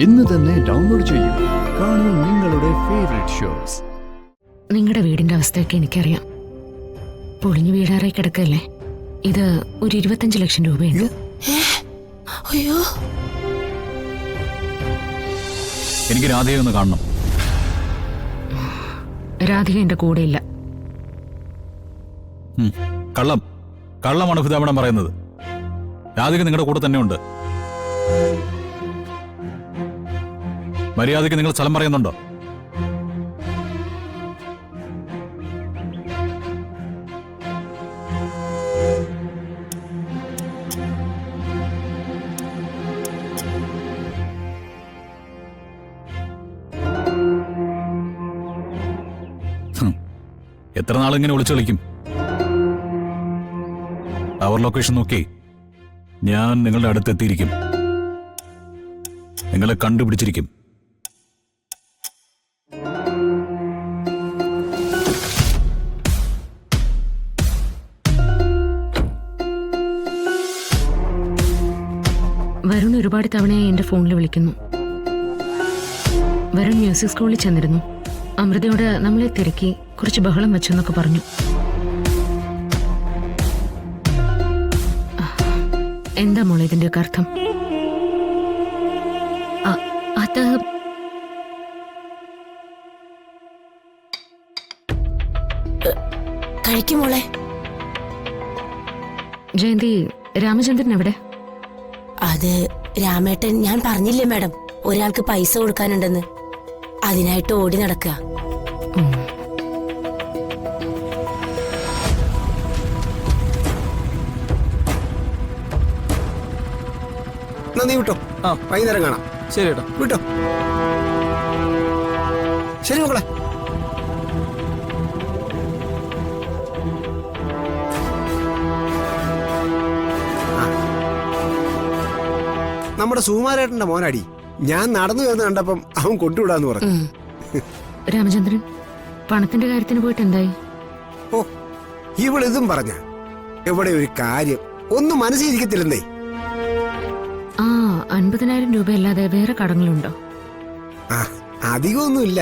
ഇന്ന് തന്നെ ഡൗൺലോഡ് ചെയ്യൂ. കാണൂ നിങ്ങളുടെ ഫേവറേറ്റ് ഷോസ്. നിങ്ങളുടെ വീടിന്റെ അവസ്ഥയൊക്കെ എനിക്കറിയാം. പൊളിഞ്ഞു വീടാറായി കിടക്കല്ലേ. ഇത് ഒരു 25 ലക്ഷം രൂപയുണ്ട്. അയ്യോ, എനിക്ക് രാധയെ ഒന്ന് കാണണം. രാധിക എന്റെ കൂടെ ഇല്ല. കള്ളം കള്ളമാണ് പിതാമടം പറയുന്നത്. രാധിക നിങ്ങളുടെ കൂടെ തന്നെ ഉണ്ട്. മര്യാദയ്ക്ക് നിങ്ങൾ സ്ഥലം പറയുന്നുണ്ടോ? എത്ര നാളിങ്ങനെ വിളിച്ചു കളിക്കും? ടവർ ലൊക്കേഷൻ നോക്കി ഞാൻ നിങ്ങളുടെ അടുത്തെത്തിയിരിക്കും. നിങ്ങളെ കണ്ടുപിടിച്ചിരിക്കും. വരുൺ ഒരുപാട് തവണയായി എന്റെ ഫോണിൽ വിളിക്കുന്നു. വരുൺ മ്യൂസിക് സ്കൂളിൽ ചെന്നിരുന്നു. അമൃതയോട് നമ്മളെ തിരക്കി കുറച്ച് ബഹളം വെച്ചെന്നൊക്കെ പറഞ്ഞു. എന്താ മോളെ ഇതിന്റെയൊക്കെ അർത്ഥം? അത് കഴിക്കും മോളെ. ജയന്തി, രാമചന്ദ്രൻ എവിടെ? അത് രാമേട്ടൻ, ഞാൻ പറഞ്ഞില്ലേ മാഡം, ഒരാൾക്ക് പൈസ കൊടുക്കാനുണ്ടെന്ന്. അതിനായിട്ട് ഓടി നടക്കുക. നീ വിട്ടോ, വൈകുന്നേരം കാണാം. ശരി കേട്ടോ, വിട്ടോ. ശരി മക്കളെ. നമ്മുടെ സുകുമാരേട്ടന്റെ മോനാടി. ഞാൻ നടന്നു വരുന്ന കണ്ടപ്പം അവൻ കൊണ്ടുവിടാന്ന് പറഞ്ഞു. രാമചന്ദ്രൻ, പണത്തിന്റെ കാര്യത്തിന് പോയിട്ട് എന്തായി? ഓ, ഇവളിതും പറഞ്ഞ എവിടെ ഒരു കാര്യം ഒന്നും മനസ്സിലിരിക്കത്തില്ലെന്നേ. 50,000 രൂപ അല്ലാതെ വേറെ കടങ്ങളുണ്ടോ? ആ, അധികമൊന്നുമില്ല.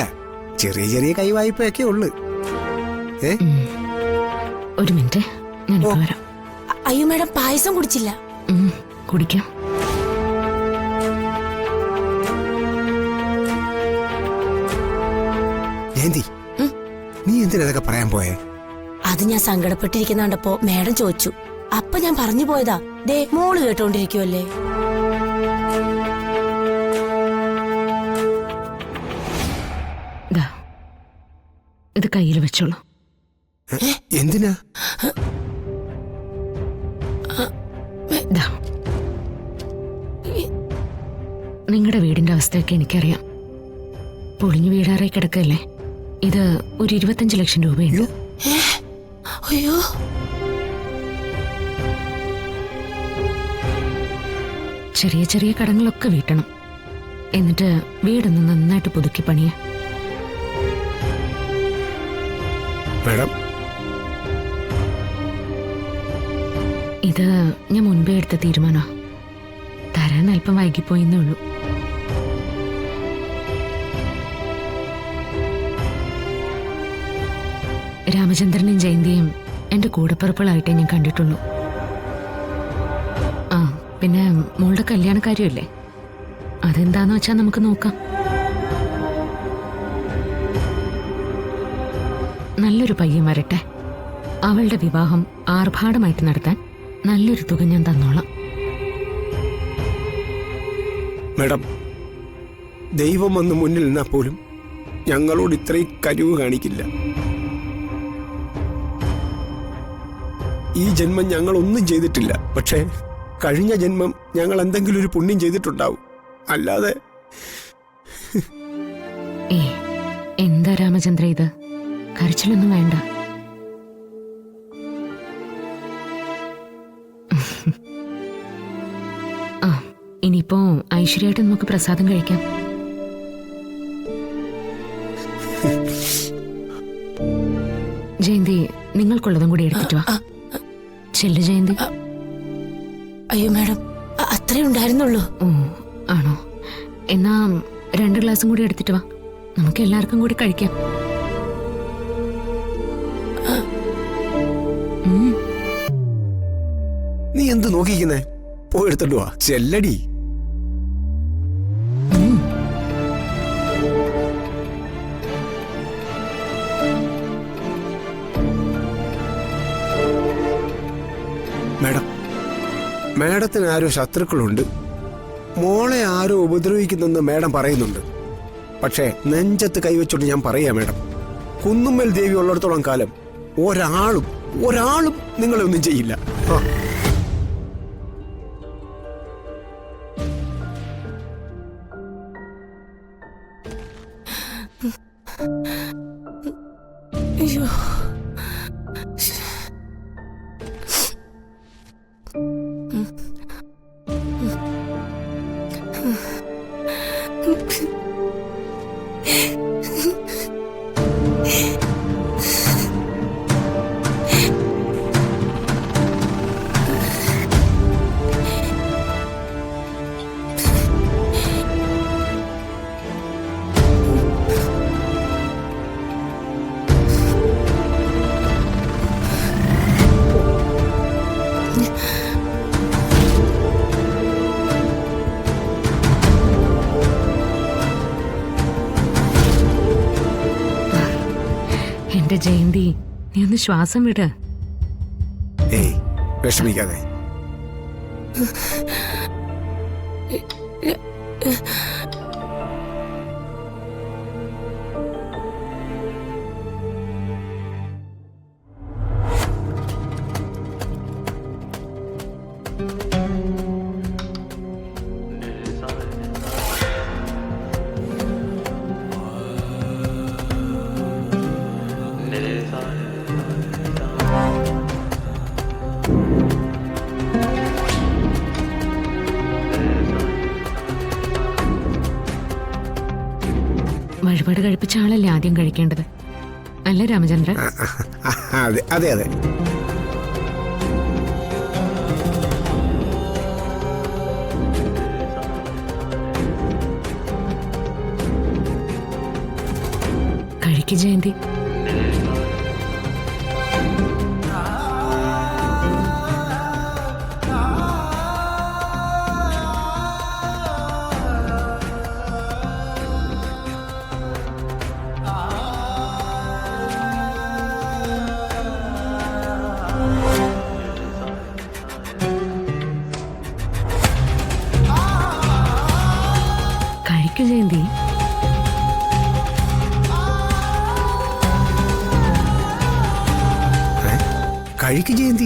ചെറിയ ചെറിയ കൈവായ്പയൊക്കെ ഉള്ളു. ഒരു മിനിറ്റ്, ഞാനിപ്പോ വരാം. അയ്യോ മാഡം, പായസം കുടിച്ചില്ല. കുടിക്കാം. ജയന്തി, നീ എന്തിനാ ഇതൊക്കെ പറയാൻ പോയേ? അത് ഞാൻ സങ്കടപ്പെട്ടിരിക്കുന്ന കണ്ടപ്പോ മാഡം ചോദിച്ചു. അപ്പൊ ഞാൻ പറഞ്ഞു പോയതാ. ദേ മോള് കേട്ടോണ്ടിരിക്കുവല്ലേ. ഇത് കയ്യിൽ വെച്ചോളൂ. എന്തിനാ? നിങ്ങളുടെ വീടിന്റെ അവസ്ഥയൊക്കെ എനിക്കറിയാം. പൊളിഞ്ഞു വീടാറായി കിടക്കല്ലേ. ഇത് ഒരു 25 ലക്ഷം രൂപയുണ്ട്. അയ്യോ, ചെറിയ ചെറിയ കടങ്ങളൊക്കെ വീട്ടണം. എന്നിട്ട് വീടൊന്ന് നന്നായിട്ട് പുതുക്കി പണിയ. മാഡം, ഇത് ഞാൻ മുൻപേ എടുത്ത തീരുമാനമാ. തരാൻ അല്പം വൈകിപ്പോയെന്നേ ഉള്ളൂ. രാമചന്ദ്രനും ജയന്തിയും എന്റെ കൂടപ്പിറപ്പുകളായിട്ടേ ഞാൻ കണ്ടിട്ടുള്ളൂ. പിന്നെ മോളുടെ കല്യാണക്കാരിയല്ലേ, അതെന്താന്ന് വെച്ചാൽ നമുക്ക് നോക്കാം. നല്ലൊരു പയ്യൻ വരട്ടെ. അവളുടെ വിവാഹം ആർഭാടമായിട്ട് നടത്താൻ നല്ലൊരു തുക ഞാൻ തന്നോളാം. മാഡം, ദൈവം വന്ന് മുന്നിൽ നിന്നാ പോലും ഞങ്ങളോട് ഇത്രയും കനിവ് കാണിക്കില്ല. ഈ ജന്മം ഞങ്ങൾ ഒന്നും ചെയ്തിട്ടില്ല. പക്ഷേ കഴിഞ്ഞ ജന്മം ഞങ്ങൾ എന്തെങ്കിലും ഒരു പുണ്യം ചെയ്തിട്ടുണ്ടാവും. അല്ലാതെ എന്താ രാമചന്ദ്ര ഇത്? കരച്ചിലൊന്നും വേണ്ട. ഇനിയിപ്പോ ഐശ്വര്യമായിട്ട് നമുക്ക് പ്രസാദം കഴിക്കാം. ജയന്തി, നിങ്ങൾക്കുള്ളതും കൂടി എടുത്തിട്ട് വാ. ചെല്ലു ജയന്തി. അയ്യോ മാഡം, അത്രേ ഉണ്ടായിരുന്നുള്ളൂ. ഓ ആണോ? എന്നാ 2 ഗ്ലാസും കൂടി എടുത്തിട്ട് വാ, നമുക്ക് എല്ലാവർക്കും കൂടി കഴിക്കാം. നീ എന്ത് നോക്കിക്കുന്നേ? പോയി എടുത്തിട്ട് വാ, ചെല്ലടി. മാഡം, മാഡത്തിന് ആരോ ശത്രുക്കളുണ്ട്. മോളെ ആരോ ഉപദ്രവിക്കുന്നെന്ന് മാഡം പറയുന്നുണ്ട്. പക്ഷേ നെഞ്ചത്ത് കൈവച്ചോണ്ട് ഞാൻ പറയാ മാഡം, കുന്നുമ്മൽ ദേവി ഉള്ളിടത്തോളം കാലം ഒരാളും നിങ്ങളെ ഒന്നും ചെയ്യില്ല. ആ. അയ്യോ, എന്റെ ജയന്തി, നീ ഒന്ന് ശ്വാസം വിട്. ഏയ്, വിഷമിക്കാതെ. വഴിപാട് കഴിപ്പിച്ച ആളല്ലേ ആദ്യം കഴിക്കേണ്ടത്, അല്ലേ രാമചന്ദ്രൻ? അതെ അതെ അതെ. കഴിക്ക് ജയന്തി. കഴിക്ക് ജയന്തി. കഴിക്ക് ജയന്തി.